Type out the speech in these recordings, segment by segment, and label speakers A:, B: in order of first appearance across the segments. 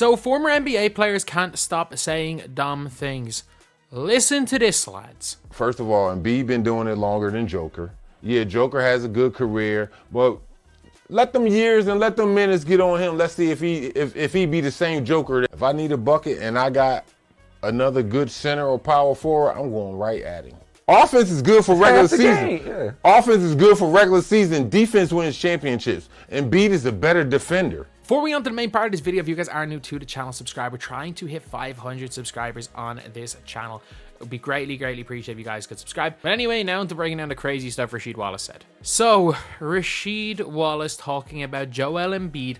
A: So former NBA players can't stop saying dumb things. Listen to this, lads.
B: First of all, Embiid been doing it longer than Joker. Yeah, Joker has a good career, but let them years and let them minutes get on him. Let's see if he be the same Joker. If I need a bucket and I got another good center or power forward, I'm going right at him. Offense is good for regular season.
C: Yeah.
B: Offense is good for regular season. Defense wins championships. Embiid is a better defender.
A: Before we on to the main part of this video, if you guys are new to the channel, subscribe. We're trying to hit 500 subscribers on this channel. It would be greatly appreciated if you guys could subscribe. But anyway, now to breaking down the crazy stuff Rasheed Wallace said. So, Rasheed Wallace talking about Joel Embiid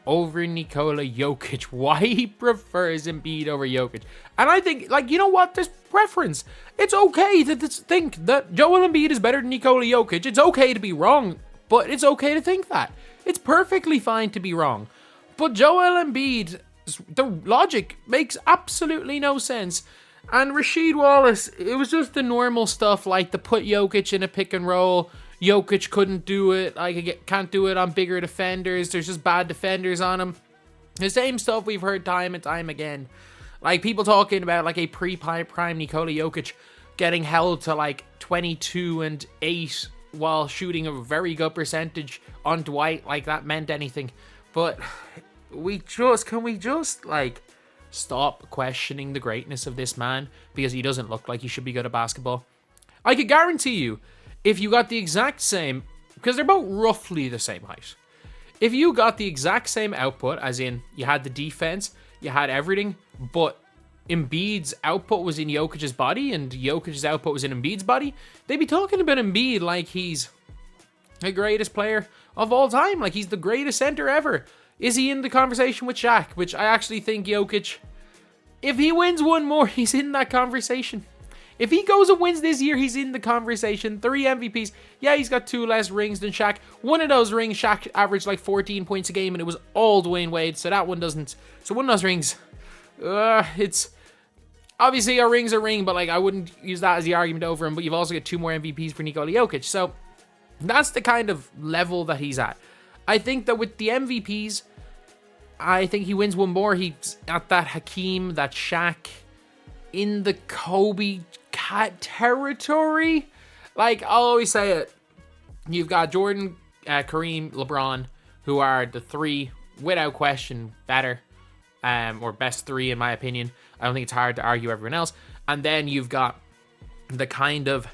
A: over Nikola Jokic. Why he prefers Embiid over Jokic. And I think, like, you know what? There's preference. It's okay to think that Joel Embiid is better than Nikola Jokic. It's okay to be wrong, but it's okay to think that. It's perfectly fine to be wrong. But Joel Embiid, the logic makes absolutely no sense. And Rasheed Wallace, it was just the normal stuff like to put Jokic in a pick and roll. Jokic couldn't do it. Like, can't do it on bigger defenders. There's just bad defenders on him. The same stuff we've heard time and time again. Like, people talking about like a pre-prime Nikola Jokic getting held to like 22 and 8 while shooting a very good percentage on Dwight, like that meant anything. But can we just like stop questioning the greatness of this man because he doesn't look like he should be good at basketball? I could guarantee you, if you got the exact same, because they're both roughly the same height, if you got the exact same output, as in you had the defense, you had everything, but Embiid's output was in Jokic's body and Jokic's output was in Embiid's body, they'd be talking about Embiid like he's the greatest player of all time, like he's the greatest center ever. Is he in the conversation with Shaq? Which I actually think Jokic, if he wins one more, he's in that conversation. If he goes and wins this year, he's in the conversation. 3 MVPs. Yeah, he's got 2 less rings than Shaq. One of those rings, Shaq averaged like 14 points a game, and it was all Dwayne Wade, so that one doesn't. So one of those rings, it's obviously a ring's a ring, but like I wouldn't use that as the argument over him. But you've also got 2 more MVPs for Nikola Jokic, so that's the kind of level that he's at. I think that with the MVPs, I think he wins one more. He's at that Hakeem, that Shaq, in the Kobe cat territory. Like, I'll always say it. You've got Jordan, Kareem, LeBron, who are the 3, without question, better. Or best 3, in my opinion. I don't think it's hard to argue everyone else. And then you've got the kind of,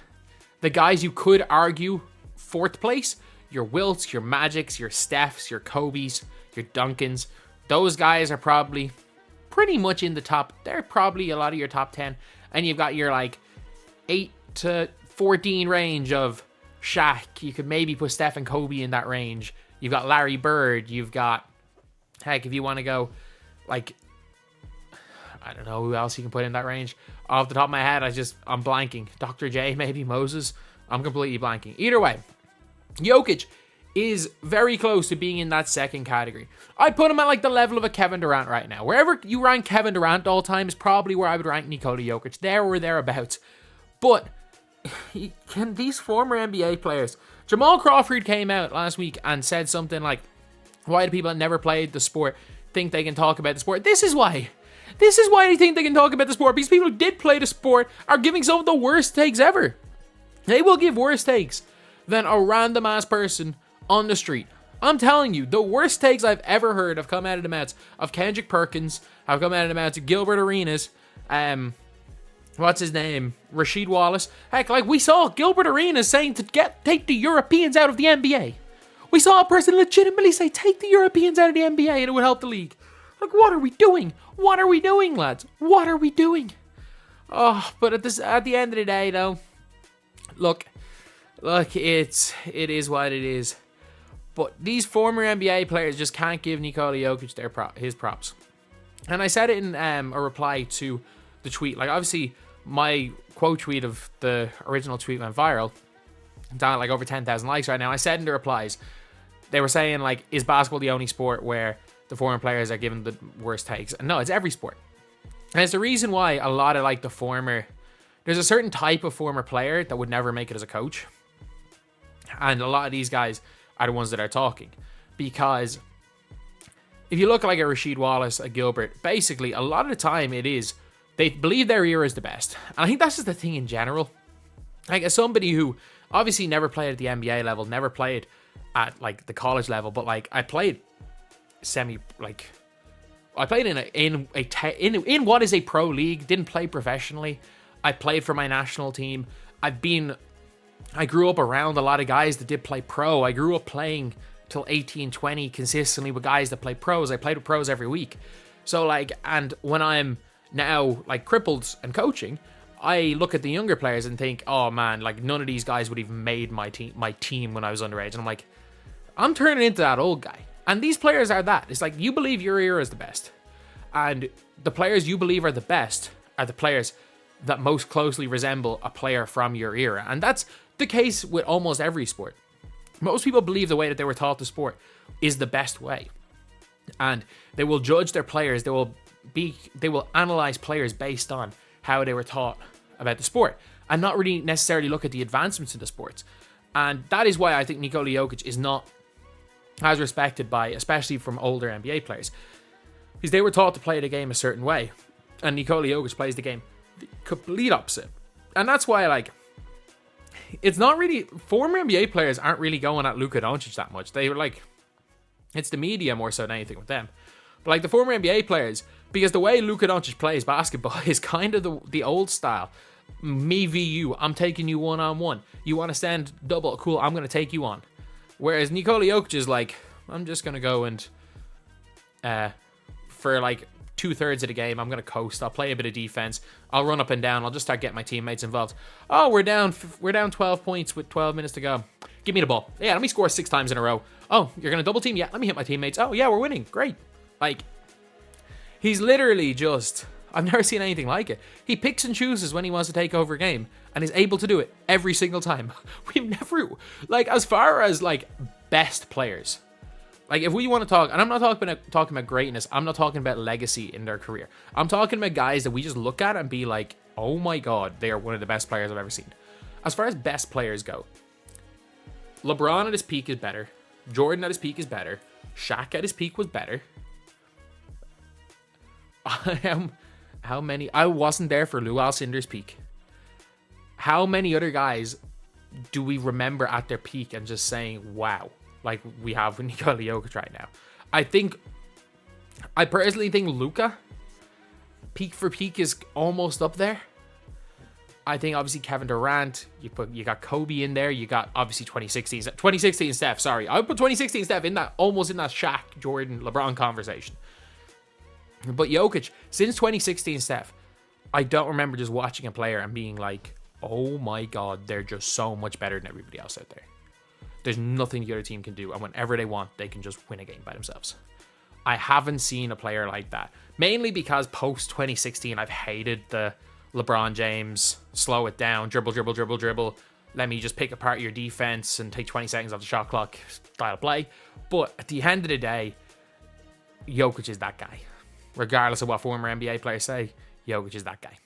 A: the guys you could argue 4th place. Your Wilts, your Magics, your Stephs, your Kobes, your Duncans. Those guys are probably pretty much in the top. They're probably a lot of your top 10. And you've got your like 8 to 14 range of Shaq. You could maybe put Steph and Kobe in that range. You've got Larry Bird. You've got, heck, if you want to go like, I don't know who else you can put in that range. Off the top of my head, I'm blanking. Dr. J, maybe Moses. I'm completely blanking. Either way, Jokic is very close to being in that second category. I'd put him at like the level of a Kevin Durant right now. Wherever you rank Kevin Durant all time is probably where I would rank Nikola Jokic. There or thereabouts. But can these former NBA players... Jamal Crawford came out last week and said something like, why do people that never played the sport think they can talk about the sport? This is why. This is why they think they can talk about the sport. Because people who did play the sport are giving some of the worst takes ever. They will give worse takes than a random ass person on the street. I'm telling you, the worst takes I've ever heard have come out of the mouths of Kendrick Perkins, have come out of the mouths of Gilbert Arenas, what's his name? Rasheed Wallace. Heck, like we saw Gilbert Arenas saying to take the Europeans out of the NBA. We saw a person legitimately say, take the Europeans out of the NBA and it would help the league. Like, what are we doing? What are we doing, lads? What are we doing? Oh, but at the end of the day, though, look, it is what it is. But these former NBA players just can't give Nikola Jokic his props. And I said it in a reply to the tweet. Like, obviously, my quote tweet of the original tweet went viral. Down at like over 10,000 likes right now. I said in the replies, they were saying, like, is basketball the only sport where the former players are given the worst takes? And no, it's every sport. And it's the reason why a lot of, like, there's a certain type of former player that would never make it as a coach. And a lot of these guys are the ones that are talking. Because if you look like a Rasheed, Wallace, a Gilbert, basically a lot of the time it is they believe their era is the best. And I think that's just the thing in general. Like, as somebody who obviously never played at the NBA level, never played at like the college level, but like I played I played in what is a pro league, didn't play professionally. I played for my national team. I grew up around a lot of guys that did play pro. I grew up playing till 18, 20 consistently with guys that play pros. I played with pros every week. So like, and when I'm now like crippled and coaching, I look at the younger players and think, oh man, like none of these guys would even made my team when I was underage. And I'm like, I'm turning into that old guy. And these players are that. It's like, you believe your era is the best. And the players you believe are the best are the players that most closely resemble a player from your era. And that's the case with almost every sport. Most people believe the way that they were taught the sport is the best way. And they will judge their players. They will analyze players based on how they were taught about the sport and not really necessarily look at the advancements in the sports. And that is why I think Nikola Jokic is not as respected by, especially from older NBA players, because they were taught to play the game a certain way, and Nikola Jokic plays the game the complete opposite. And that's why, like, it's not really, former NBA players aren't really going at Luka Doncic that much. They were like, it's the media more so than anything with them. But like the former NBA players, because the way Luka Doncic plays basketball is kind of the old style. Me v you, I'm taking you one-on-one. You want to send double, cool, I'm going to take you on. Whereas Nikola Jokic is like, I'm just going to go and, for like 2/3 of the game, I'm going to coast. I'll play a bit of defense. I'll run up and down. I'll just start getting my teammates involved. Oh, we're down 12 points with 12 minutes to go. Give me the ball. Yeah, let me score 6 times in a row. Oh, you're going to double team? Yeah, let me hit my teammates. Oh, yeah, we're winning. Great. Like, he's literally just, I've never seen anything like it. He picks and chooses when he wants to take over a game and is able to do it every single time. We've never, like, as far as like best players, like if we want to talk, and I'm not talking about greatness, I'm not talking about legacy in their career. I'm talking about guys that we just look at and be like, oh my God, they are one of the best players I've ever seen. As far as best players go, LeBron at his peak is better. Jordan at his peak is better. Shaq at his peak was better. How many? I wasn't there for Lou Alcindor's peak. How many other guys do we remember at their peak and just saying, wow, like we have with Nikola Jokic right now? I personally think Luka, peak for peak, is almost up there. I think obviously Kevin Durant, you got Kobe in there, you got obviously 2016 Steph, sorry. I would put 2016 Steph in that, almost in that Shaq, Jordan, LeBron conversation. But Jokic, since 2016 Steph, I don't remember just watching a player and being like, oh my God, they're just so much better than everybody else out there. There's nothing the other team can do, and whenever they want, they can just win a game by themselves. I haven't seen a player like that. Mainly because post 2016, I've hated the LeBron James, slow it down, dribble. Let me just pick apart your defense and take 20 seconds off the shot clock style play. But at the end of the day, Jokic is that guy. Regardless of what former NBA players say, Jokic is that guy.